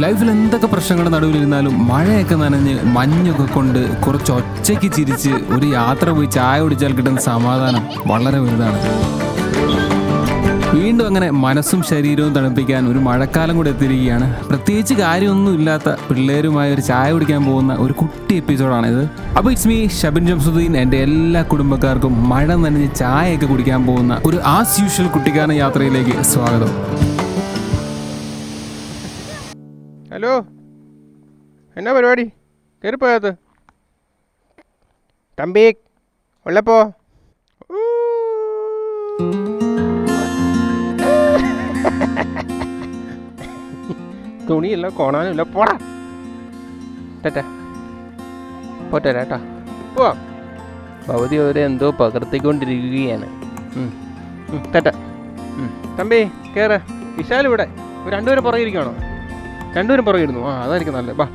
ലൈഫിൽ എന്തൊക്കെ പ്രശ്നങ്ങളുടെ നടുവിലിരുന്നാലും മഴയൊക്കെ നനഞ്ഞ് മഞ്ഞൊക്കെ കൊണ്ട് കുറച്ച് ഒച്ചയ്ക്ക് ചിരിച്ച് ഒരു യാത്ര പോയി ചായ കുടിച്ചാൽ കിട്ടുന്ന സമാധാനം വളരെ വലുതാണ്. വീണ്ടും അങ്ങനെ മനസ്സും ശരീരവും തണുപ്പിക്കാൻ ഒരു മഴക്കാലം കൂടെ എത്തിയിരിക്കുകയാണ്. പ്രത്യേകിച്ച് കാര്യമൊന്നും ഇല്ലാത്ത പിള്ളേരുമായി ഒരു ചായ കുടിക്കാൻ പോകുന്ന ഒരു കുട്ടി എപ്പിസോഡാണിത്. അപ്പോൾ ഇറ്റ്സ് മീ ഷബിൻ ജംസുദ്ദീൻ. എൻ്റെ എല്ലാ കുടുംബക്കാർക്കും മഴ നനഞ്ഞ് ചായയൊക്കെ കുടിക്കാൻ പോകുന്ന ഒരു ആസ് യൂഷ്വൽ കുട്ടിക്കാരൻ യാത്രയിലേക്ക് സ്വാഗതം. ഹലോ, എന്നാ പരിപാടി? കയറിപ്പോയത് തമ്പി ഉള്ളപ്പോ തുണിയില്ല, കോണാനുമില്ല. പോടാ ടാറ്റാ, പോട്ടെ കേട്ടാ. പോവാ. ഭവതി അവരെ എന്തോ പകർത്തിക്കൊണ്ടിരിക്കുകയാണ്. ടാറ്റ. തമ്പി കയറ്. വിശാൽ ഇവിടെ രണ്ടുപേരും പുറകിരിക്കുകയാണോ? രണ്ടുപേരും പുറകിരുന്നു. ആ, അതായിരിക്കും നല്ലത്. ബാ.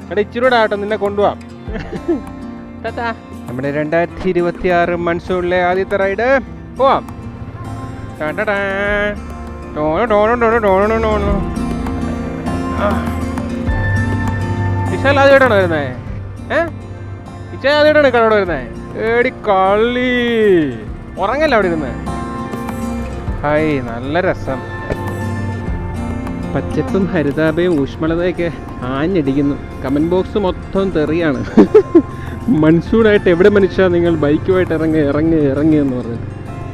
എടാ, ഇച്ചിരി കൂടെ ആട്ടോ, നിന്നെ കൊണ്ടുപോവാം. ടാറ്റാ. നമ്മുടെ 2026 മൺസൂണിലെ ആദ്യത്തെ റൈഡ്. പോവാം. വിശാൽ ആദ്യമായിട്ടാണോ വരുന്നേ? വിശാൽ ആദ്യമായിട്ടാണ് കടോടെ വരുന്നേ? ഏടി കള്ളി, ഉറങ്ങല്ല അവിടെ ഇരുന്ന്. ഹായ്, നല്ല രസം. പച്ചപ്പും ഹരിതാപയും ഊഷ്മളതയൊക്കെ ആഞ്ഞടിക്കുന്നു. കമൻറ്റ് ബോക്സ് മൊത്തം തെറിയാണ്. മൺസൂണായിട്ട് എവിടെ മനുഷ്യ നിങ്ങൾ ബൈക്കുമായിട്ട് ഇറങ്ങി എന്ന് പറഞ്ഞു.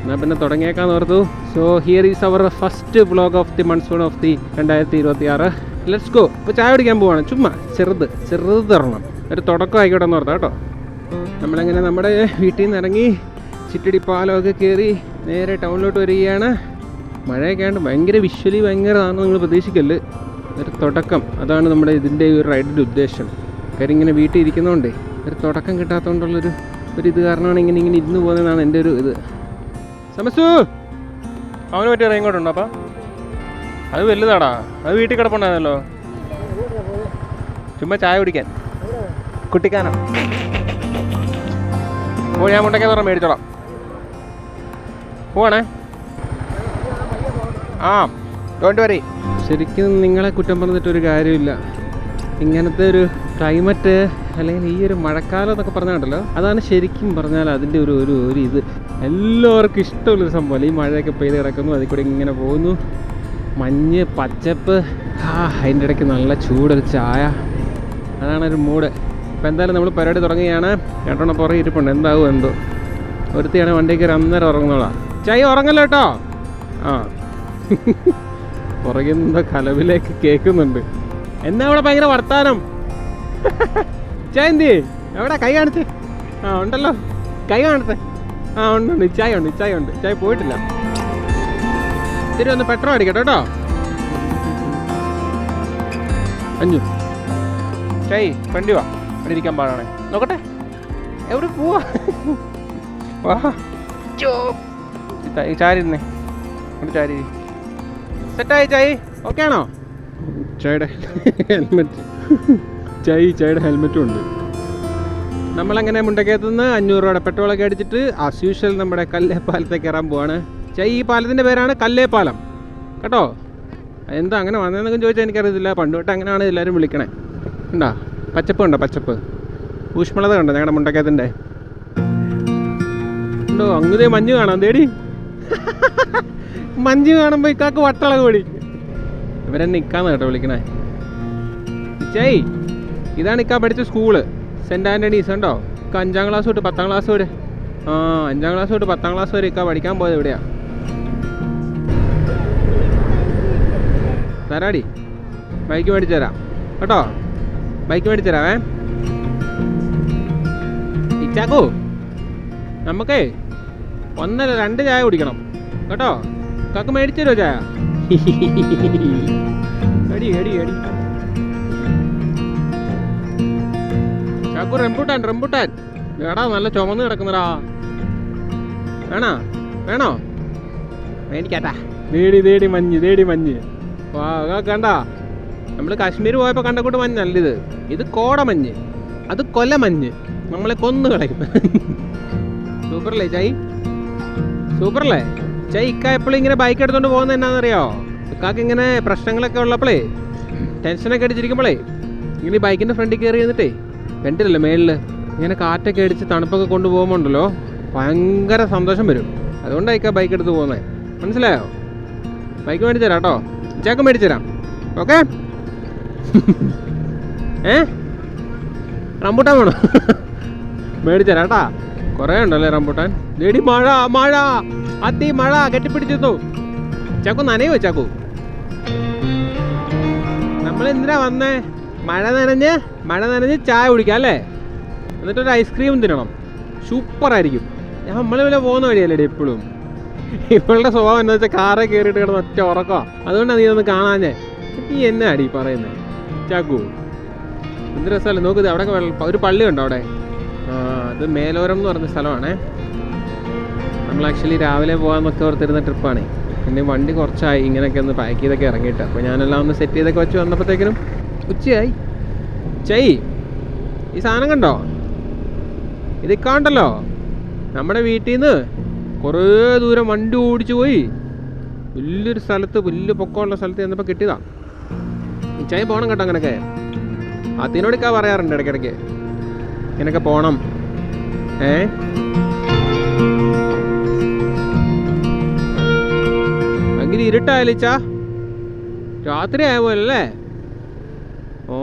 എന്നാൽ പിന്നെ തുടങ്ങിയേക്കാന്ന് ഓർത്തു. So here is our first vlog of the monsoon of the 2026. Let's go. ഇപ്പോൾ ചായ കുടിക്കാൻ പോവാണ്. ചുമ്മാ ചെറുത് തരണം, ഒരു തുടക്കം ആയിക്കോട്ടെ എന്ന് ഓർത്താ കേട്ടോ. നമ്മളങ്ങനെ നമ്മുടെ വീട്ടിൽ നിന്ന് ഇറങ്ങി ചിറ്റടി പാലമൊക്കെ കയറി നേരെ ടൗണിലോട്ട് വരികയാണ്. മഴയൊക്കെ ആണ്ട് ഭയങ്കര വിഷ്വലി ഭയങ്കരമാണെന്ന് നിങ്ങൾ പ്രതീക്ഷിക്കല്ല്. ഒരു തുടക്കം, അതാണ് നമ്മുടെ ഇതിൻ്റെ ഒരു റൈഡിൻ്റെ ഉദ്ദേശം. കാര്യം ഇങ്ങനെ വീട്ടിൽ ഇരിക്കുന്നതുകൊണ്ടേ ഒരു തുടക്കം കിട്ടാത്തതുകൊണ്ടുള്ളൊരു ഇത് കാരണമാണ് ഇങ്ങനെ ഇരുന്ന് പോകുന്നതെന്നാണ് എൻ്റെ ഒരു ഇത്. സമസു, അവന് പറ്റിയ റെയിൻകോട്ടുണ്ടോ? അപ്പം അത് വലുതാടാ, അത് വീട്ടിൽ കിടപ്പുണ്ടായിരുന്നല്ലോ. ചുമ്മാ ചായ കുടിക്കാൻ കുട്ടിക്കാനോ? ഓ, ഞാൻ മുണ്ടൊക്കെ പറഞ്ഞാൽ മേടിച്ചോളാം. പോവാണേ. ആ, ഡോണ്ട് വറി. ശരിക്കും നിങ്ങളെ കുറ്റം പറഞ്ഞിട്ടൊരു കാര്യമില്ല. ഇങ്ങനത്തെ ഒരു ക്ലൈമറ്റ് അല്ലെങ്കിൽ ഈ ഒരു മഴക്കാലം എന്നൊക്കെ പറഞ്ഞാണ്ടല്ലോ, അതാണ് ശരിക്കും പറഞ്ഞാൽ അതിൻ്റെ ഒരു ഇത് എല്ലാവർക്കും ഇഷ്ടമുള്ളൊരു സംഭവമല്ല. ഈ മഴയൊക്കെ പെയ്ത് കിടക്കുന്നു, അതിൽ കൂടെ ഇങ്ങനെ പോകുന്നു, മഞ്ഞ്, പച്ചപ്പ്, അതിൻ്റെ ഇടയ്ക്ക് നല്ല ചൂടൊരു ചായ, അതാണൊരു മൂഡ്. ഇപ്പം എന്തായാലും നമ്മൾ പരിപാടി തുടങ്ങുകയാണ്. രണ്ടെണ്ണം പുറകെ ഇരിപ്പുണ്ട്, എന്താവും എന്തോ. ഒരുത്തിയാണ് വണ്ടി കയറി അന്നേരം ഉറങ്ങുന്നോളാം. ചായ ഉറങ്ങല്ലോ കേട്ടോ. ആ, പുറകിൽ നിന്നോ കലവിലേക്ക് കേൾക്കുന്നുണ്ട്. എന്നാ ഇവിടെ ഭയങ്കര വർത്താനം. ചായന്തി എവിടെ? കൈ കാണിച്ച്. ആ, ഉണ്ടല്ലോ, കൈ കാണത്തെ. ആ, ഉണ്ട്, ചായ ഉണ്ട്. ചായ പോയിട്ടില്ല. ശരി, ഒന്ന് പെട്രോൾ അടിക്കട്ടെ കേട്ടോ. അഞ്ഞു ചായ ഫ്രണ്ടി വാ, ഇവിടെ ഇരിക്കാൻ പാടാണേ. നോക്കട്ടെ എവിടെ പോവാ. വാ, ചാരിരുന്നേ. ഇവിടെ ചാരി. സെറ്റായി ചായ? ഓക്കെ ആണോ? ചായയുടെ ഹെൽമെറ്റ്, ചായയുടെ ഹെൽമെറ്റും ഉണ്ട്. നമ്മളങ്ങനെ മുണ്ടക്കയത്തുനിന്ന് 500 രൂപയുടെ പെട്രോളൊക്കെ അടിച്ചിട്ട് ആസ് യൂഷ്വൽ നമ്മുടെ കല്ലേപ്പാലത്തേക്ക് കയറാൻ പോവാണ്. ഈ പാലത്തിൻ്റെ പേരാണ് കല്ലേപ്പാലം കേട്ടോ. എന്താ അങ്ങനെ വന്നതെന്നൊക്കെ ചോദിച്ചാൽ എനിക്കറിയത്തില്ല. പണ്ട് തൊട്ട് അങ്ങനെയാണ് എല്ലാവരും വിളിക്കണേ. ഉണ്ടോ പച്ചപ്പ്? ഉണ്ടോ പച്ചപ്പ്? ഊഷ്മളത കണ്ടോ ഞങ്ങളുടെ മുണ്ടക്കയത്തിൻ്റെ? ഉണ്ടോ? അങ്ങതേ മഞ്ഞ് കാണാം. തേടി മഞ്ഞ് കാണുമ്പോൾ ഇക്കാക്ക് വട്ടള കൂടി. ഇവരെന്നെ ഇക്കാന്ന് കേട്ടോ വിളിക്കണേ. ചേയ്, ഇതാണ് ഇക്കാ പഠിച്ച സ്കൂള്, സെൻറ്റ് ആൻ്റണീസ്. ഉണ്ടോ? ഇക്ക 5ാം ക്ലാസ് തൊട്ട് 10ാം ക്ലാസ് വരെ. 5ാം ക്ലാസ് തൊട്ട് 10ാം ക്ലാസ് വരെ ഇക്ക പഠിക്കാൻ പോയത് എവിടെയാ? തരാടി, ബൈക്ക് മേടിച്ചു തരാം കേട്ടോ. ബൈക്ക് മേടിച്ചു തരാവേ. ഇച്ചാക്കോ, നമുക്കേ 1 അല്ല 2 ചായ കുടിക്കണം കേട്ടോ. കാക്ക് മേടിച്ചു തരുമോ ചായ? എടി ചാക്കു, റംബൂട്ടാൻ എടാ, നല്ല ചുമന്ന് കിടക്കുന്നടാ. വേണോ? മേടിക്കാട്ടാ. തേടി മഞ്ഞ്. വാ, കണ്ട, നമ്മൾ കാശ്മീർ പോയപ്പോൾ കണ്ടക്കൂട്ട് മഞ്ഞല്ല ഇത്. ഇത് കോടമഞ്ഞ്, അത് കൊലമഞ്ഞ്. നമ്മളെ കൊന്നു കളയും. സൂപ്പറല്ലേ ചായ്? സൂപ്പറല്ലേ? ഇക്ക എപ്പോഴും ഇങ്ങനെ ബൈക്ക് എടുത്തോണ്ട് പോകുന്നത് എന്നാന്നറിയോ? ഇക്കാക്ക് ഇങ്ങനെ പ്രശ്നങ്ങളൊക്കെ ഉള്ളപ്പോഴേ, ടെൻഷനൊക്കെ അടിച്ചിരിക്കുമ്പോഴേ, ഇങ്ങനെ ഈ ബൈക്കിൻ്റെ ഫ്രണ്ടിൽ കയറി ഇരുന്നിട്ടേ, വെണ്ടിലല്ലേ മേളിൽ ഇങ്ങനെ കാറ്റൊക്കെ അടിച്ച് തണുപ്പൊക്കെ കൊണ്ടുപോകുമ്പോണ്ടല്ലോ ഭയങ്കര സന്തോഷം വരും. അതുകൊണ്ടാണ് ഇക്ക ബൈക്ക് എടുത്ത് പോകുന്നത്. മനസ്സിലായോ? ബൈക്ക് മേടിച്ചു തരാം കേട്ടോ, ചാക്ക് മേടിച്ചു തരാം. ഓക്കെ? റംബൂട്ടാൻ വേണോ? മേടിച്ചു തരാം കേട്ടാ. കുറേ ഉണ്ടല്ലേ റംബൂട്ടാൻ. ലേഡി മഴ മഴ മഴ കെട്ടിപ്പിടിച്ചിരുന്നു. ചാക്കു നനയോ ചാക്കു? നമ്മൾ എന്തിനാ വന്നേ? മഴ നനഞ്ഞ് ചായ കുടിക്കാം അല്ലേ? എന്നിട്ടൊരു ഐസ്ക്രീം തിന്നണം. സൂപ്പറായിരിക്കും. നമ്മളിവിടെ പോകുന്ന വഴിയല്ലേ എപ്പോഴും. ഇവളുടെ സ്വഭാവം എന്താ വെച്ചാൽ കാറെ കയറിയിട്ട് കിടന്ന് ഒറ്റ ഉറക്കോ. അതുകൊണ്ടാണ് നീ ഒന്ന് കാണാഞ്ഞേ. നീ എന്നാ അടി പറയുന്നത് ചാക്കു? എന്ത് രസമല്ലേ നോക്ക്. അവിടെ ഒരു പള്ളി ഉണ്ടോ അവിടെ? അത് മേലോരം എന്ന് പറഞ്ഞ സ്ഥലമാണേ. നമ്മൾ ആക്ച്വലി രാവിലെ പോകാമെന്നൊക്കെ ഓർത്തിരുന്ന ട്രിപ്പാണ്. പിന്നെ വണ്ടി കുറച്ചായി ഇങ്ങനെയൊക്കെ ഒന്ന് പാക്ക് ചെയ്തൊക്കെ ഇറങ്ങിയിട്ട്. അപ്പോൾ ഞാനെല്ലാം ഒന്ന് സെറ്റ് ചെയ്തൊക്കെ വെച്ച് വന്നപ്പോഴത്തേക്കിനും ഉച്ചയായി. ഈ സാധനം കണ്ടോ? ഇത് കാണ്ടല്ലോ, നമ്മുടെ വീട്ടിൽ നിന്ന് കുറേ ദൂരം വണ്ടി ഓടിച്ചു പോയി വലിയൊരു സ്ഥലത്ത്, വലിയ പൊക്കമുള്ള സ്ഥലത്ത് ചെന്നപ്പോൾ കിട്ടിയതാ. ചായ പോകണം കേട്ടോ. അങ്ങനെയൊക്കെ അതിനോടൊക്കെ പറയാറുണ്ട് ഇടയ്ക്കിടയ്ക്ക് ഇങ്ങനെയൊക്കെ പോകണം. ഭയങ്കര ഇരുട്ടായാലിച്ചാ, രാത്രി ആയ പോലല്ലേ? ഓ,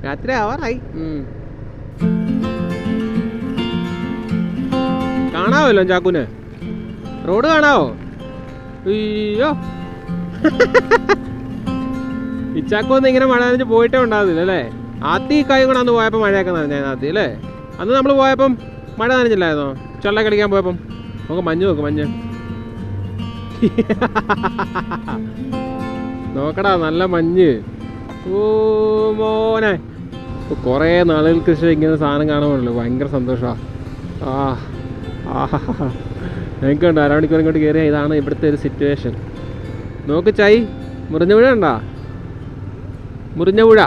രാത്രി ആവാറായി. കാണാവല്ലോ ചാക്കുന്? റോഡ് കാണാവോ? അയ്യോ, ഇച്ചാക്കൊന്നും ഇങ്ങനെ മഴ നനഞ്ഞ് പോയിട്ടേ ഉണ്ടാകുന്നില്ല അല്ലേ? ആദ്യം ഈ കൈ കൂടെ അന്ന് പോയപ്പോൾ മഴയൊക്കെ നനഞ്ഞാൽ ആദ്യം അല്ലേ? അന്ന് നമ്മൾ പോയപ്പം മഴ നനഞ്ഞില്ലായിരുന്നോ? ചൊള്ള കളിക്കാൻ പോയപ്പം. നമുക്ക് മഞ്ഞ് നോക്ക്, മഞ്ഞ് നോക്കടാ, നല്ല മഞ്ഞ്. ഓ മോനെ, കുറേ നാളുകൾക്ക് ശേഷം ഇങ്ങനെ സാധനം കാണുമല്ലോ, ഭയങ്കര സന്തോഷമാണ്. എനിക്കുണ്ട് അരമണിക്കൂർ ഇങ്ങോട്ട് കയറിയാൽ ഇതാണ് ഇവിടുത്തെ ഒരു സിറ്റുവേഷൻ. നോക്ക് ചായ്, മുറിഞ്ഞ പുഴ ഉണ്ടോ? മുറിഞ്ഞ പുഴ.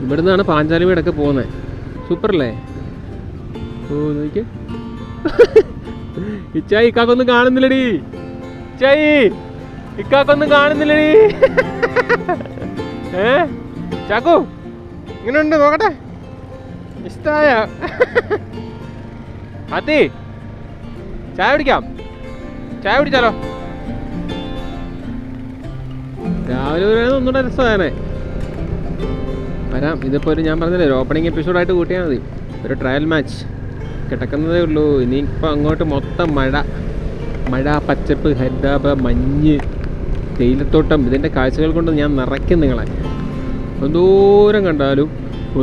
ഇവിടെ നിന്നാണ് പാഞ്ചാലി വീടൊക്കെ പോകുന്നത്. സൂപ്പറല്ലേ? ഓ നോക്ക്, ഇച്ചായി ഇക്കാക്കൊന്നും കാണുന്നില്ലടി. ഇച്ചായി ഇക്കാക്കൊന്നും കാണുന്നില്ലടി. ചാക്കു ഇങ്ങനെയുണ്ട് നോക്കട്ടെ. ഇഷ്ടായ അതി ചായ കുടിക്കാം? ചായ കുടിച്ചാലോ? രാവിലെ ഒന്നുകൂടെ രസമാണ്. വരാം. ഇതിപ്പോൾ ഒരു ഞാൻ പറഞ്ഞില്ലേ, ഒരു ഓപ്പണിംഗ് എപ്പിസോഡായിട്ട് കൂട്ടിയാൽ മതി. ഒരു ട്രയൽ മാച്ച് കിടക്കുന്നതേ ഉള്ളൂ. ഇനിയിപ്പോൾ അങ്ങോട്ട് മൊത്തം മഴ, പച്ചപ്പ്, ഹരിതാപ, മഞ്ഞ്, തേയിലത്തോട്ടം, ഇതിൻ്റെ കാഴ്ചകൾ കൊണ്ട് ഞാൻ നിറയ്ക്കും നിങ്ങളെ. എന്തോരം കണ്ടാലും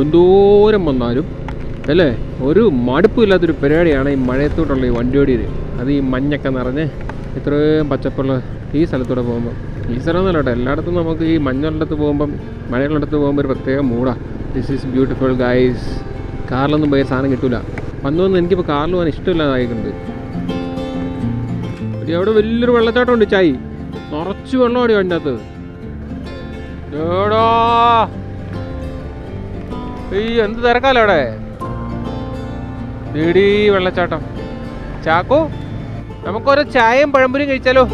എന്തോരം വന്നാലും അല്ലേ, ഒരു മടുപ്പില്ലാത്തൊരു പരിപാടിയാണ് ഈ മഴയത്തോട്ടുള്ള ഈ വണ്ടിയോടിയിൽ. അത് ഈ മഞ്ഞൊക്കെ നിറഞ്ഞ് ഇത്രയും പച്ചപ്പുള്ള ഈ സ്ഥലത്തൂടെ പോകുമ്പോൾ, ഈ സ്ഥലം എന്നല്ല കേട്ടോ, എല്ലായിടത്തും നമുക്ക് ഈ മഞ്ഞുള്ളിടത്ത് പോകുമ്പം, മഴയുള്ളിടത്ത് പോകുമ്പോൾ ഒരു പ്രത്യേക മൂടാണ്. This is beautiful guys. കാറിലൊന്നും പോയ സാധനം കിട്ടില്ല. വന്നു എനിക്കിപ്പോൾ കാറിൽ പോകാൻ ഇഷ്ടമില്ലാതായിട്ടുണ്ട്. അവിടെ വലിയൊരു വെള്ളച്ചാട്ടം ഉണ്ട് ചായ്, നിറച്ച് വെള്ളമാണ് അതിൻ്റെ അകത്ത്. എടാ എന്ത് തിരക്കാലോ അവിടെ. ഇടി വെള്ളച്ചാട്ടം. ചാക്കോ, നമുക്കൊരു ചായയും പഴംപൊരിയും കഴിച്ചാലോ?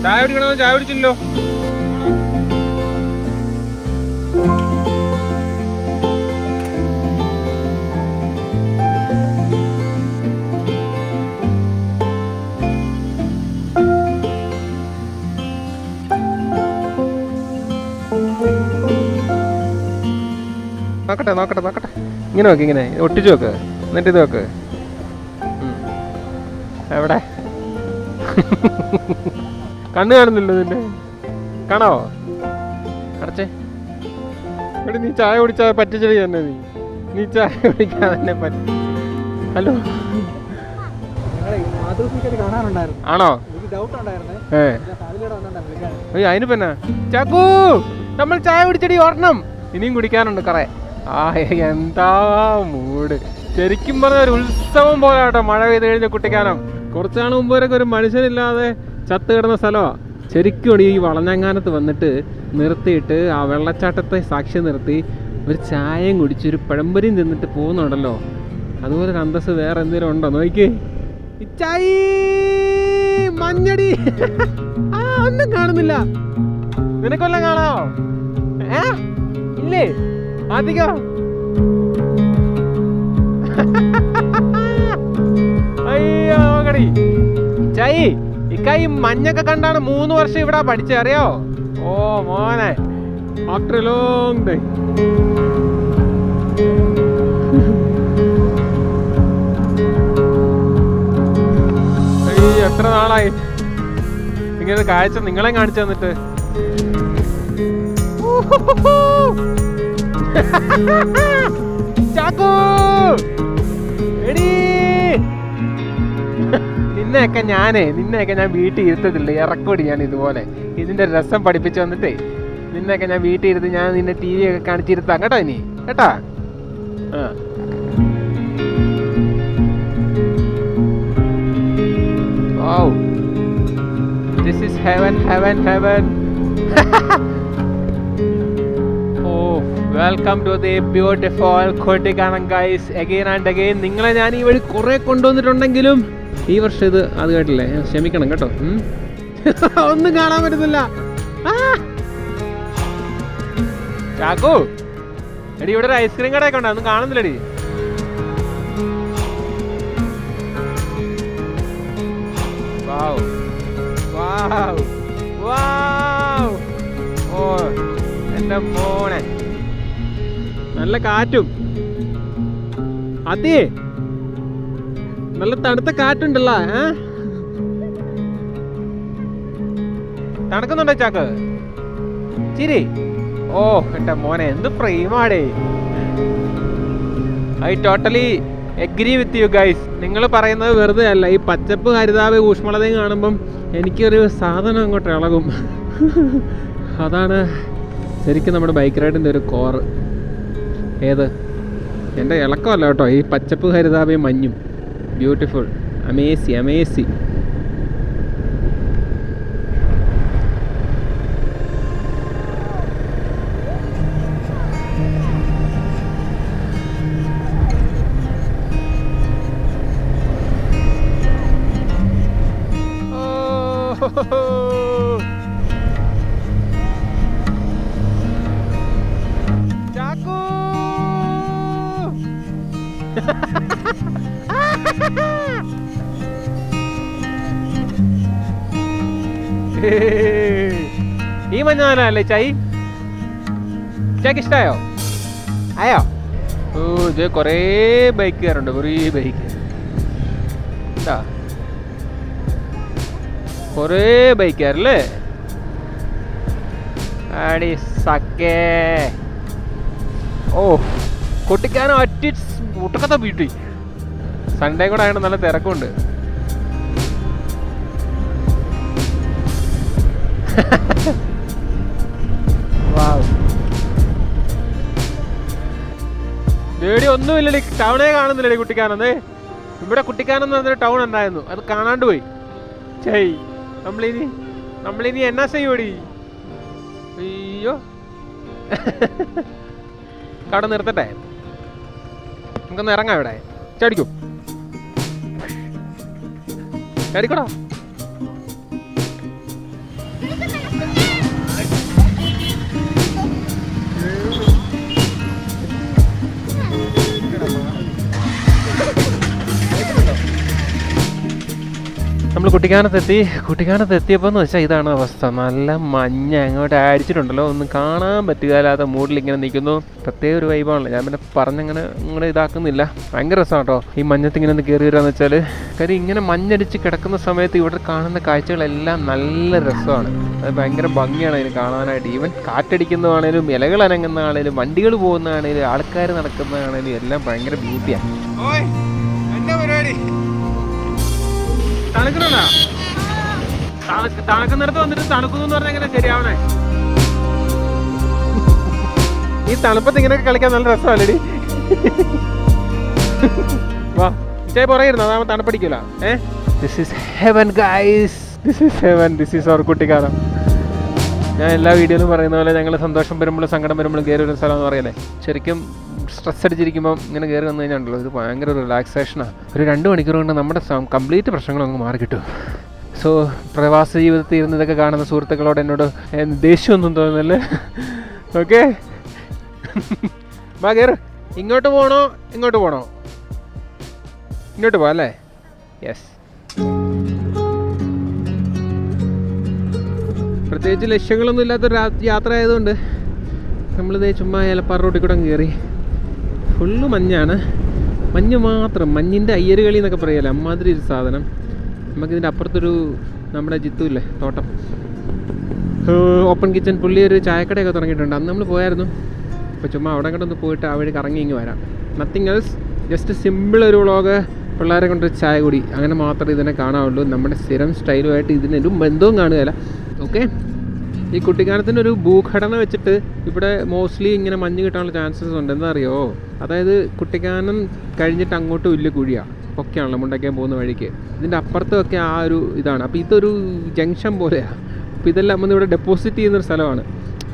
ചായ കുടിക്കണോ? ചായ കുടിച്ചില്ലോ? നോക്കട്ടെ. ഇങ്ങനെ നോക്ക്, ഇങ്ങനെ ഒട്ടിച്ചു നോക്ക്, എന്നിട്ട് ഇത് നോക്ക്. എവിടെ കണ്ണ് കാണുന്നില്ല നിന്റെ? കാണാവോ? അടച്ചേ. എവിടെ നീ ചായ കുടിച്ചാൽ പറ്റിച്ചെടി തന്നെ. നീ ചായ കുടിക്കാതെ തന്നെ പറ്റി. ഹലോ, ആണോ? അതിന് പിന്നെ ചാക്കൂ, നമ്മൾ ചായ കുടിച്ചടി ഓർണം. ഇനിയും കുടിക്കാനുണ്ട് കുറെ. എന്താ മൂട്. ശരിക്കും പറഞ്ഞ ഒരു ഉത്സവം പോലെ കേട്ടോ മഴ പെയ്ത് കഴിഞ്ഞ കുട്ടിക്കാനം. കുറച്ചാൾ മുമ്പ് വരെയൊക്കെ ഒരു മനുഷ്യനില്ലാതെ ചത്ത് കിടന്ന സ്ഥലമാണ്. ശരിക്കും ഈ വളഞ്ഞങ്ങാനത്ത് വന്നിട്ട് നിർത്തിയിട്ട് ആ വെള്ളച്ചാട്ടത്തെ സാക്ഷി നിർത്തി ഒരു ചായയും കുടിച്ച് ഒരു പഴംപൊരിയും തിന്നിട്ട് പോകുന്നുണ്ടല്ലോ, അതുപോലെ ഒരു അന്തസ്സ് വേറെ എന്തെങ്കിലും ഉണ്ടോ നോക്കി. മഞ്ഞടി ഒന്നും കാണുന്നില്ല. നിനക്കൊല്ലം കാണാമോ? ഇല്ലേ അധികം? അയ്യോ നോക്കടി ചായി. ഇക്കായി മഞ്ഞൊക്കെ കണ്ടാണ് 3 വർഷം ഇവിടെ പഠിച്ചത്, അറിയോ? ഓ മോനെ, ആഫ്റ്റർ എ ലോങ് ഡേ. എത്ര നാളായി ഇങ്ങനെ കാഴ്ച നിങ്ങളെ കാണിച്ചു തന്നിട്ട്. ചാക്കു എടീ, നിന്നെയൊക്കെ ഞാൻ വീട്ടിൽ ഇരുത്തത്തില്ല, ഇറക്കോടി. ഞാൻ ഇതുപോലെ ഇതിന്റെ രസം പഠിപ്പിച്ചു വന്നിട്ടേ നിന്നെയൊക്കെ ഞാൻ വീട്ടിൽ ഇരുത്ത് ഞാൻ നിന്നെ TV ഒക്കെ കാണിച്ചിരുത്താം കേട്ടോ, ഇനി കേട്ടാ. Wow, this is heaven. Oh, welcome to the beautiful Kottikanan guys, again and again. നിങ്ങളെ ഞാൻ ഈ വഴി കുറെ കൊണ്ടുവന്നിട്ടുണ്ടെങ്കിലും ഈ വർഷം ഇത് അത് കേട്ടില്ലേ, ക്ഷമിക്കണം കേട്ടോ. ഒന്നും കാണാൻ പറ്റുന്നില്ല. ചാക്കു എടി, ഇവിടെ ഒരു ഐസ്ക്രീം കടയൊക്കെ ഉണ്ടോ? ഒന്നും കാണുന്നില്ലടി. ഓ എന്റെ മോനെ, നല്ല കാറ്റും അതേ, നല്ല തണുത്ത കാറ്റുണ്ടല്ലോ. തണുക്കുന്നുണ്ടോ ചാക്ക്? ചിരി. ഓ എന്റെ മോനെ, എന്ത് പ്രേമാടേ. I totally agree with you guys. നിങ്ങൾ പറയുന്നത് വെറുതെ അല്ല. ഈ പച്ചപ്പ്, ഹരിതാപ്, ഊഷ്മളതയും കാണുമ്പം എനിക്കൊരു സാധനം അങ്ങോട്ട് ഇളകും. അതാണ് ശരിക്കും നമ്മുടെ ബൈക്ക് റൈഡിൻ്റെ ഒരു കോറ്. ഏത് എൻ്റെ ഇളക്കമല്ല കേട്ടോ, ഈ പച്ചപ്പ്, ഹരിതാപയും മഞ്ഞും. Beautiful, amazing. ചാക്കു ഈ മഞ്ഞാലല്ലേ ചായക്ക് ഇഷ്ടായോ? ആയോ? ഓ ഇത് കൊറേ ബൈക്കുകാരുണ്ട്, കുറേ ബൈക്ക്. കുറേ ബൈക്കുകാരല്ലേ? അടി സക്കേ. ഓ കൊട്ടിക്കാനോ അറ്റിറ്റ്സ് ഒട്ടുക്കത്ത ബ്യൂട്ടി. സൺഡേ കൂടെ ആയതുകൊണ്ട് നല്ല തിരക്കുണ്ട്. േടി ഒന്നുമില്ലടി, ടൗണേ കാണുന്നില്ലടി കുട്ടിക്കാനെന്ന്. ഇവിടെ കുട്ടിക്കാനെന്ന് പറഞ്ഞൊരു ടൗൺ ഉണ്ടായിരുന്നു, അത് കാണാണ്ട് പോയി. ചെയ് നമ്മളിനി എന്നാ ചെയ്യോടി? അയ്യോ, കട നിർത്തട്ടെ, നമുക്കൊന്ന് ഇറങ്ങാം. ഇവിടെ ചടിക്കും, ചടിക്കടാ. നമ്മൾ കുട്ടിക്കാനത്തെത്തിയപ്പോൾ എന്ന് വെച്ചാൽ ഇതാണ് അവസ്ഥ. നല്ല മഞ്ഞ അങ്ങോട്ട് അടിച്ചിട്ടുണ്ടല്ലോ, ഒന്നും കാണാൻ പറ്റുകയില്ലാത്ത മൂഡിൽ ഇങ്ങനെ നിൽക്കുന്നു. പ്രത്യേക ഒരു വൈബാണല്ലോ. ഞാൻ പിന്നെ ഇങ്ങനെ ഇതാക്കുന്നില്ല. ഭയങ്കര രസമാണ് കേട്ടോ ഈ മഞ്ഞത്ത് ഇങ്ങനെ ഒന്ന് കയറി വരികയെന്ന് വെച്ചാൽ. കാര്യം ഇങ്ങനെ മഞ്ഞടിച്ച് കിടക്കുന്ന സമയത്ത് ഇവിടെ കാണുന്ന കാഴ്ചകളെല്ലാം നല്ല രസമാണ്. അത് ഭയങ്കര ഭംഗിയാണ് അതിന് കാണാനായിട്ട്. ഈവൻ കാറ്റടിക്കുന്നതാണേലും, ഇലകൾ അനങ്ങുന്നതാണേലും, വണ്ടികൾ പോകുന്നതാണേലും, ആൾക്കാർ നടക്കുന്നതാണേലും എല്ലാം ഭയങ്കര ബ്യൂട്ടിയാണ്. തണുക്കുന്നുണ്ടോ? തണുക്കുന്നിടത്ത് വന്നിട്ട് തണുക്കുന്നു എന്ന് പറഞ്ഞാൽ എങ്ങനെ ശരിയാവണേ? ഈ തണുപ്പത്ത് ഇങ്ങനെയൊക്കെ കളിക്കാൻ നല്ല രസമല്ലേടി? വാ, ഇച്ചേ പുറകിരുന്നു, അതാവുമ്പോ തണുപ്പടിക്കൂല. This is heaven guys. This is heaven, this is our കുട്ടിക്കാലം. ഞാൻ എല്ലാ വീഡിയോയിലും പറയുന്ന പോലെ ഞങ്ങൾ സന്തോഷം വരുമ്പോഴും സങ്കടം വരുമ്പോഴും കയറി ഒരു സ്ഥലം എന്ന് പറയല്ലേ. ശരിക്കും സ്ട്രെസ് അടിച്ചിരിക്കുമ്പോൾ ഇങ്ങനെ കയറി വന്നു കഴിഞ്ഞാണല്ലോ ഇത് ഭയങ്കര ഒരു റിലാക്സേഷനാണ്. ഒരു 2 മണിക്കൂർ കൊണ്ട് നമ്മുടെ കംപ്ലീറ്റ് പ്രശ്നങ്ങളങ്ങ് മാറി കിട്ടും. സോ പ്രവാസ ജീവിതത്തിൽ ഇരുന്ന് ഇതൊക്കെ കാണുന്ന സുഹൃത്തുക്കളോട് എന്നോട് ദേഷ്യമൊന്നും തോന്നുന്നല്ലേ. ഓക്കെ വാ കയറ്. ഇങ്ങോട്ട് പോകണോ ഇങ്ങോട്ട് പോകണോ? ഇങ്ങോട്ട് പോവാം അല്ലേ? യെസ്. പ്രത്യേകിച്ച് ലക്ഷ്യങ്ങളൊന്നും ഇല്ലാത്തൊരു യാത്ര ആയതുകൊണ്ട് നമ്മളിതേ ചുമ്മാ ഏലപ്പാറ റോട്ടിൽ കൂടെ കയറി. ഫുള്ള് മഞ്ഞാണ്, മഞ്ഞ് മാത്രം. മഞ്ഞിൻ്റെ അയ്യരുകളി എന്നൊക്കെ പറയുമല്ലോ, അമ്മാതിരി ഒരു സാധനം. നമുക്കിതിൻ്റെ അപ്പുറത്തൊരു നമ്മുടെ ജിത്തു ഇല്ലേ തോട്ടം, ഓപ്പൺ കിച്ചൺ, പുള്ളി ഒരു ചായക്കടയൊക്കെ തുടങ്ങിയിട്ടുണ്ട്. അന്ന് നമ്മൾ പോയായിരുന്നു. അപ്പോൾ ചുമ്മാ അവിടെ കൊണ്ടൊന്ന് പോയിട്ട് ആ വഴി കറങ്ങി ഇങ്ങ് വരാം. നത്തിങ് എൽസ്, ജസ്റ്റ് സിമ്പിൾ ഒരു വ്ളോഗ്, പിള്ളേരെ കൊണ്ട് ചായ കുടി, അങ്ങനെ മാത്രമേ ഇതിനെ കാണാവുള്ളൂ. നമ്മുടെ സ്ഥിരം സ്റ്റൈലുമായിട്ട് ഇതിനൊരു ബന്ധവും കാണുകയില്ല. ഓക്കെ, ഈ കുട്ടിക്കാനത്തിൻ്റെ ഒരു ഭൂഘടന വെച്ചിട്ട് ഇവിടെ മോസ്റ്റ്ലി ഇങ്ങനെ മഞ്ഞ് കിട്ടാനുള്ള ചാൻസസ് ഉണ്ട്. എന്താ അറിയോ? അതായത് കുട്ടിക്കാനം കഴിഞ്ഞിട്ട് അങ്ങോട്ട് വലിയ കുഴിയാണ്, ഒക്കെയാണല്ലോ മുണ്ടയ്ക്കാൻ പോകുന്ന വഴിക്ക്. ഇതിൻ്റെ അപ്പുറത്തൊക്കെ ആ ഒരു ഇതാണ്. അപ്പോൾ ഇതൊരു ജംഗ്ഷൻ പോലെയാണ്. അപ്പോൾ ഇതെല്ലാം വന്ന് ഇവിടെ ഡെപ്പോസിറ്റ് ചെയ്യുന്നൊരു സ്ഥലമാണ്.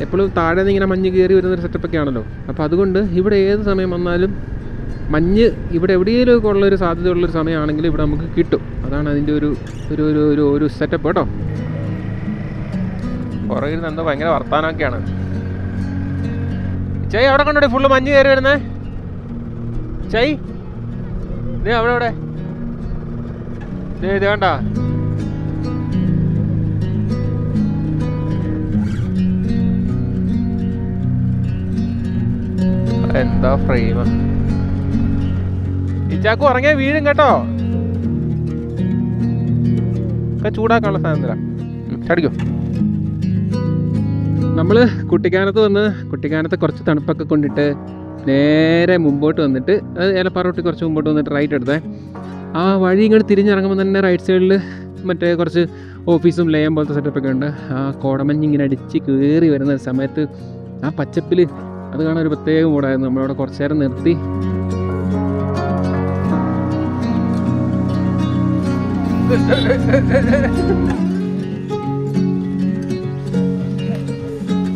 എപ്പോഴും താഴെ നിന്ന് ഇങ്ങനെ മഞ്ഞ് കയറി വരുന്നൊരു സെറ്റപ്പൊക്കെ ആണല്ലോ. അപ്പോൾ അതുകൊണ്ട് ഇവിടെ ഏത് സമയം വന്നാലും മഞ്ഞ് ഇവിടെ എവിടെയെങ്കിലും ഉള്ളൊരു സാധ്യതയുള്ളൊരു സമയമാണെങ്കിൽ ഇവിടെ നമുക്ക് കിട്ടും. അതാണ് അതിൻ്റെ ഒരു ഒരു ഒരു ഒരു സെറ്റപ്പ് കേട്ടോ. പുറകിൽ നിന്ന് എന്തോ ഭയങ്കര വർത്താനമൊക്കെയാണ്. ചൈ അവിടെ കണ്ടോടെ ഫുള്ള് മഞ്ഞ് കയറി വരുന്നേ. ചൈ ദേ അവിടെ അവിടെ ഇത് വേണ്ട. എന്താ ഫ്രെയിം. ഇച്ചാക്കും ഇറങ്ങിയ വീഴും കേട്ടോ. ഒക്കെ ചൂടാക്കാനുള്ള സാധനം തരാം. ചടിക്കോ. നമ്മൾ കുട്ടിക്കാനത്ത് വന്ന് കുട്ടിക്കാനത്ത് കുറച്ച് തണുപ്പൊക്കെ കൊണ്ടിട്ട് നേരെ മുമ്പോട്ട് വന്നിട്ട്, അത് ഏലപ്പാറ റോട്ടിൽ കുറച്ച് മുമ്പോട്ട് വന്നിട്ട് റൈറ്റ് എടുത്തേ. ആ വഴി ഇങ്ങോട്ട് തിരിഞ്ഞിറങ്ങുമ്പോൾ തന്നെ റൈറ്റ് സൈഡിൽ മറ്റേ കുറച്ച് ഓഫീസും ലേയം പോലത്തെ സെറ്റപ്പൊക്കെ ഉണ്ട്. ആ കോടമഞ്ഞ് ഇങ്ങനെ അടിച്ച് കയറി വരുന്ന സമയത്ത് ആ പച്ചപ്പിൽ അത് കാണാൻ ഒരു പ്രത്യേക മൂടായിരുന്നു. നമ്മളവിടെ കുറച്ച് നേരം നിർത്തി.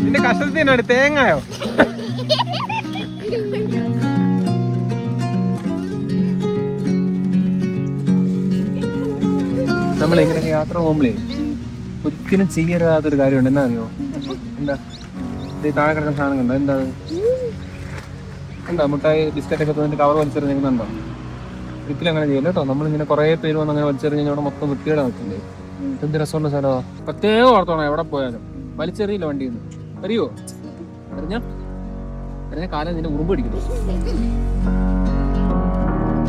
നിന്റെ കഷ്ടത്തിനാണ് തേങ്ങയോ? നമ്മളിങ്ങനെയൊക്കെ യാത്ര പോകുമ്പോഴേ ഒരിക്കലും ചെയ്യരുതാത്തൊരു കാര്യമുണ്ട്. എന്നാ അറിയോ? എന്താ താഴെ കിടക്കുന്ന സാധനം കണ്ടോ? എന്താ എന്താ മുട്ടായി ബിസ്ക്കറ്റൊക്കെ തോന്നിട്ട് കവർ വലിച്ചെറിഞ്ഞിരിക്കുന്നുണ്ടോ? ഒരിക്കലും അങ്ങനെ ചെയ്യില്ല കേട്ടോ. നമ്മളിങ്ങനെ കുറേ പേര് വന്ന് അങ്ങനെ വലിച്ചെറിഞ്ഞ് അവിടെ മൊത്തം വൃത്തിയുടെ നിൽക്കില്ലേ. എന്ത് രസമുള്ള സ്ഥലമാണ്. പ്രത്യേകം ഓർത്തോണം എവിടെ പോയാലും. വലിച്ചെറിയില്ല വണ്ടിയിൽ നിന്ന്. അറിയോ? അറിഞ്ഞ കാലം നിന്നെ ഉറുമ്പ് പിടിക്കുന്നു.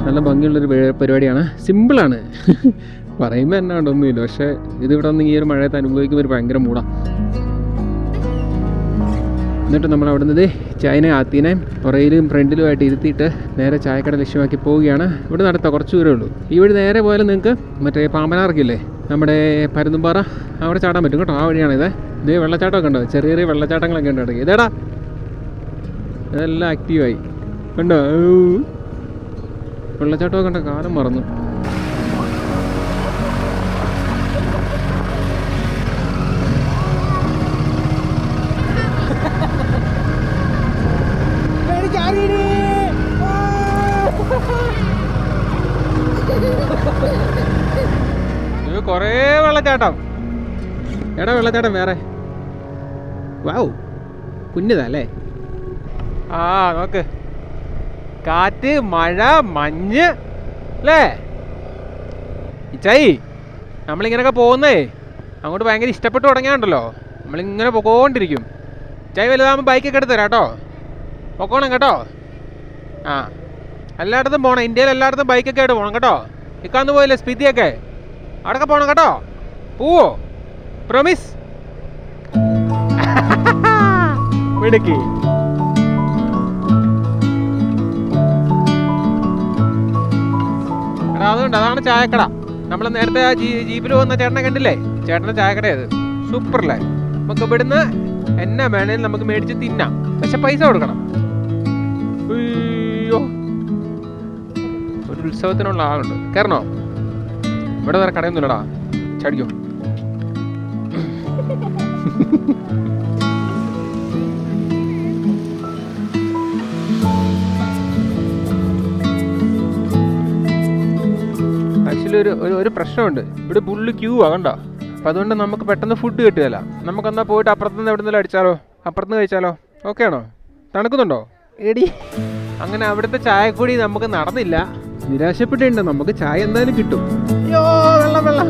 നല്ല ഭംഗിയുള്ളൊരു പരിപാടിയാണ്. സിമ്പിളാണ്, പറയുമ്പോൾ എന്നാ ഒന്നുമില്ല. പക്ഷേ ഇതിവിടെ വന്ന് ഈ ഒരു മഴയത്ത് അനുഭവിക്കുമ്പോൾ ഒരു ഭയങ്കര മൂടാണ്. എന്നിട്ട് നമ്മൾ അവിടെ നിന്ന് ചൈന ആത്തീനെ പുറയിലും ഫ്രണ്ടിലുമായിട്ട് ഇരുത്തിയിട്ട് നേരെ ചായക്കട ലക്ഷ്യമാക്കി പോവുകയാണ്. ഇവിടെ നടത്താം, കുറച്ച് ദൂരമേ ഉള്ളൂ. ഈ വഴി നേരെ പോയാലും നിങ്ങൾക്ക് മറ്റേ പാമ്പനാർക്കില്ലേ, നമ്മുടെ പരുന്തുംപാറ, അവിടെ ചാടാൻ പറ്റും കേട്ടോ. ആ വഴിയാണിത്. ഇത് വെള്ളച്ചാട്ടമൊക്കെ ഉണ്ടോ? ചെറിയ ചെറിയ വെള്ളച്ചാട്ടങ്ങളൊക്കെ ഉണ്ട് ഇടയ്ക്ക്. ഇതേടാ ഇതെല്ലാം ആക്റ്റീവായി കണ്ടോ? വെള്ളച്ചാട്ടമൊക്കെ ഉണ്ടോ? കാലം മറന്നു. കുറേ വെള്ളച്ചാട്ടം. എടാ വെള്ളച്ചാട്ടം വേറെ. വാവ്, കുഞ്ഞിതല്ലേ? ആ നോക്ക്, കാറ്റ്, മഴ, മഞ്ഞ് അല്ലേ ഇച്ചായി. നമ്മളിങ്ങനെയൊക്കെ പോകുന്നേ അങ്ങോട്ട് ഭയങ്കര ഇഷ്ടപ്പെട്ട് തുടങ്ങിയാണ്ടല്ലോ. നമ്മളിങ്ങനെ പോയിക്കൊണ്ടിരിക്കും. ഇച്ചായി വലുതാകുമ്പോൾ ബൈക്കൊക്കെ എടുത്ത് തരാം കേട്ടോ. പൊക്കോണം കേട്ടോ. ആ എല്ലായിടത്തും പോകണം. ഇന്ത്യയിൽ എല്ലായിടത്തും ബൈക്കൊക്കെ ആയിട്ട് പോകണം കേട്ടോ. ഇക്കാന്ന് പോയില്ലേ സ്പിതിയൊക്കെ, അവിടെയൊക്കെ പോകണം കേട്ടോ. പോവോ? പ്രോമിസ്? മിടുക്കി. എടാ അതുകൊണ്ട് അതാണ് ചായക്കട. നമ്മൾ നേരത്തെ ആ ജീപ്പിൽ പോകുന്ന ചേട്ടനെ കണ്ടില്ലേ? ചേട്ടൻ്റെ ചായക്കടയത് സൂപ്പറല്ലേ. നമുക്ക് ഇവിടുന്ന് എന്നാ വേണേലും നമുക്ക് മേടിച്ച് തിന്നാം, പക്ഷെ പൈസ കൊടുക്കണം. അയ്യോ, ഒരു ഉത്സവത്തിനുള്ള ആളുണ്ട്. കയറണോ? ഇവിടെ വേറെ കടയൊന്നുമില്ലടാ. ചടിക്കോ. ആക്ച്വലി ഒരു പ്രശ്നമുണ്ട്, ഇവിടെ ഫുള്ള് ക്യൂ കണ്ടോ. അപ്പം അതുകൊണ്ട് നമുക്ക് പെട്ടെന്ന് ഫുഡ് കിട്ടുകയില്ല. നമുക്കെന്നാൽ പോയിട്ട് അപ്പുറത്തുനിന്ന് എവിടെ നിന്നെങ്കിലും അടിച്ചാലോ, അപ്പുറത്തുനിന്ന് കഴിച്ചാലോ? ഓക്കെ ആണോ? തണുക്കുന്നുണ്ടോ എടി? അങ്ങനെ അവിടുത്തെ ചായക്കൂടി നമുക്ക് നടന്നില്ല. നിരാശപ്പെട്ടിട്ടുണ്ട്. നമുക്ക് ചായ എന്തായാലും കിട്ടും. അയ്യോ വെള്ളം വെള്ളം.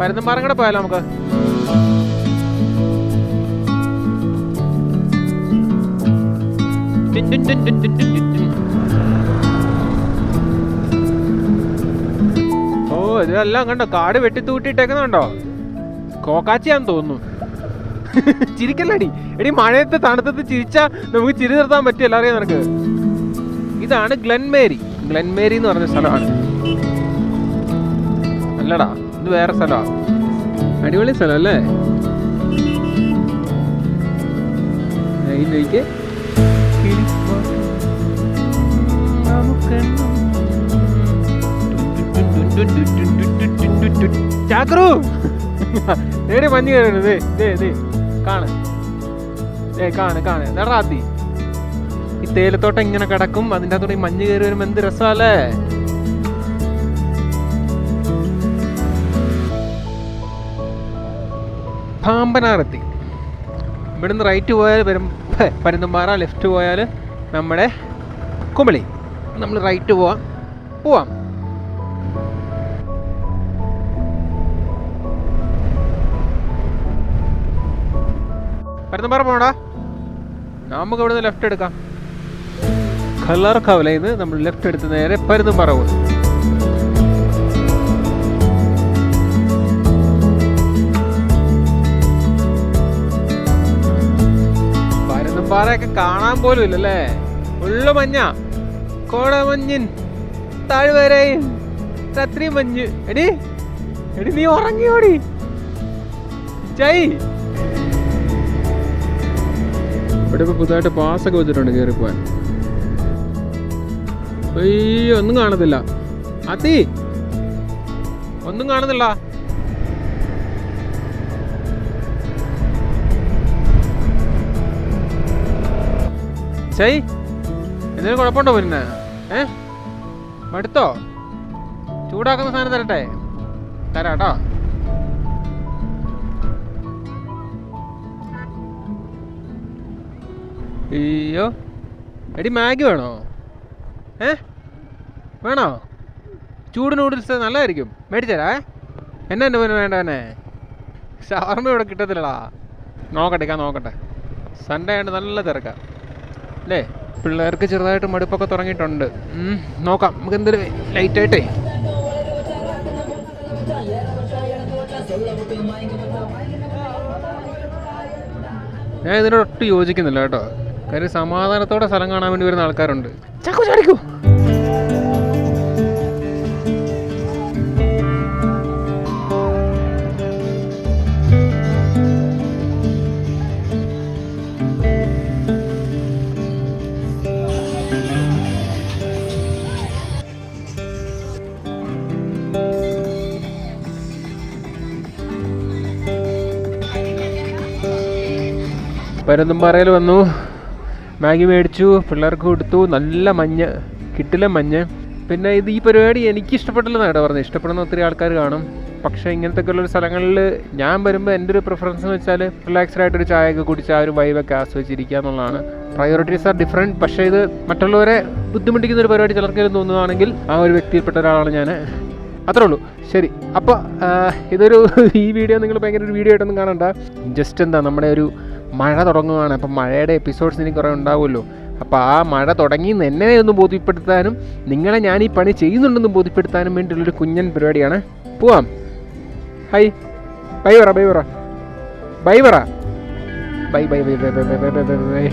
പരുന്തുംപാറ കൂടെ പോയാലോ നമുക്ക്? ഓ ഇതെല്ലാം കണ്ടോ, കാട് വെട്ടിത്തൂട്ടിട്ടേക്കുന്നുണ്ടോ? കോക്കാച്ചിയാന്ന് തോന്നുന്നു. ചിരിക്കല്ലടി എടി, മഴയത്ത് തണുത്തത്ത് ചിരിച്ചാ നമുക്ക് ചിരി നിർത്താൻ പറ്റില്ല. അറിയാം നിനക്ക്? ഇതാണ് ഗ്ലെൻമേരി എന്ന് പറഞ്ഞ സ്ഥലമാണ്. അല്ലടാ, ഇത് വേറെ സ്ഥലമാണ്. അടിപൊളി സ്ഥലം അല്ലേ? ചാക്രു നേടി മഞ്ഞ് കയറുന്നത് കാണ് നടറാത്തി. ഈ തേയിലത്തോട്ടം ഇങ്ങനെ കിടക്കും, അതിൻ്റെ അകത്തോടെ ഈ മഞ്ഞ് കയറി വരുമ്പോൾ എന്ത് രസമല്ലേ? പാമ്പനാറെത്തി. ഇവിടുന്ന് റൈറ്റ് പോയാൽ പരുന്തുംപാറ, ലെഫ്റ്റ് പോയാൽ നമ്മുടെ കുമളി. നമ്മൾ റൈറ്റ് പോവാം. പരുന്തുംപാറ പോണടാ. നമുക്ക് ഇവിടുന്ന് ലെഫ്റ്റ് എടുക്കാം. കളർ കവലയിൽ നിന്ന് നമ്മൾ ലെഫ്റ്റ് എടുത്ത് നേരെ പരുന്തുംപാറ പോകും. പരുന്തുംപാറയൊക്കെ കാണാൻ പോലും ഇല്ലല്ലേ? ഉള്ളു മഞ്ഞ, കോടമഞ്ഞിൻ താഴ്വരയും രാത്രി മഞ്ഞ്. എടി നീ ഉറങ്ങിയോടി ജയ്. ഇവിടെ ഇപ്പൊ പുതുതായിട്ട് പാസ്സൊക്കെ വെച്ചിട്ടുണ്ട് കയറിപ്പോവാൻ. അയ്യോ ഒന്നും കാണത്തില്ല. അതി ഒന്നും കാണുന്നില്ല. ചൈ എന്തെങ്കിലും കുഴപ്പമുണ്ടോ പിന്നെ? മടുത്തോ? ചൂടാക്കുന്ന സാധനം തരട്ടെ? തരാട്ടോ. അയ്യോ എടി, മാഗി വേണോ? വേണോ? ചൂട് നൂഡിൽസ് നല്ലതായിരിക്കും, മേടിച്ചരാ. എന്നാ എൻ്റെ പോലും വേണ്ടവനെ? ഷവർമ ഇവിടെ കിട്ടത്തില്ലടാ. നോക്കട്ടെ. സൺഡേ ആയിട്ട് നല്ല തിരക്കാം അല്ലേ? പിള്ളേർക്ക് ചെറുതായിട്ട് മടുപ്പൊക്കെ തുടങ്ങിയിട്ടുണ്ട്. നോക്കാം നമുക്ക് എന്തൊരു ലൈറ്റായിട്ടേ. ഞാൻ ഇതിനോട് ഒട്ടും യോജിക്കുന്നില്ല കേട്ടോ. കാര്യം സമാധാനത്തോടെ സ്ഥലം കാണാൻ വേണ്ടി വരുന്ന ആൾക്കാരുണ്ട്. ചാക്കോ ചാടിക്കൂ. പരുന്തുംപാറയിൽ വന്നു, മാഗി മേടിച്ചു, പിള്ളേർക്ക് കൊടുത്തു. നല്ല മഞ്ഞ്, കിട്ടില്ല മഞ്ഞ്. പിന്നെ ഈ പരിപാടി എനിക്ക് ഇഷ്ടപ്പെട്ടില്ലെന്നാണ് കേട്ടോ പറഞ്ഞത്. ഇഷ്ടപ്പെടുന്ന ഒത്തിരി ആൾക്കാർ കാണും. പക്ഷേ ഇങ്ങനത്തെ ഉള്ളൊരു സ്ഥലങ്ങളിൽ ഞാൻ വരുമ്പോൾ എൻ്റെ ഒരു പ്രിഫറൻസ് എന്ന് വെച്ചാൽ റിലാക്സ്ഡ് ആയിട്ടൊരു ചായയൊക്കെ കുടിച്ച് ആ ഒരു വൈബൊക്കെ ആസ്വദിച്ചിരിക്കുക എന്നുള്ളതാണ്. Priorities are different. പക്ഷേ ഇത് മറ്റുള്ളവരെ ബുദ്ധിമുട്ടിക്കുന്ന ഒരു പരിപാടി ചിലർക്കെങ്കിലും തോന്നുകയാണെങ്കിൽ ആ ഒരു വ്യക്തിയിൽപ്പെട്ട ഒരാളാണ് ഞാൻ. അത്രേ ഉള്ളൂ. ശരി, അപ്പോൾ ഈ വീഡിയോ നിങ്ങൾ ഭയങ്കര ഒരു വീഡിയോ ആയിട്ടൊന്നും കാണണ്ട. ജസ്റ്റ് എന്താ, നമ്മുടെ ഒരു മഴ തുടങ്ങുകയാണ്. അപ്പം മഴയുടെ എപ്പിസോഡ്സ് ഇനി കുറേ ഉണ്ടാവുമല്ലോ. അപ്പോൾ ആ മഴ തുടങ്ങി എന്നെ ഒന്ന് ബോധ്യപ്പെടുത്താനും നിങ്ങളെ ഞാൻ ഈ പണി ചെയ്യുന്നുണ്ടെന്ന് ബോധ്യപ്പെടുത്താനും വേണ്ടിയുള്ളൊരു കുഞ്ഞൻ പരിപാടിയാണ്. പോവാം. ഹൈ ബൈ പറ ബൈ പറ ബൈ പറ bye bye bye bye bye bye bye bye bye.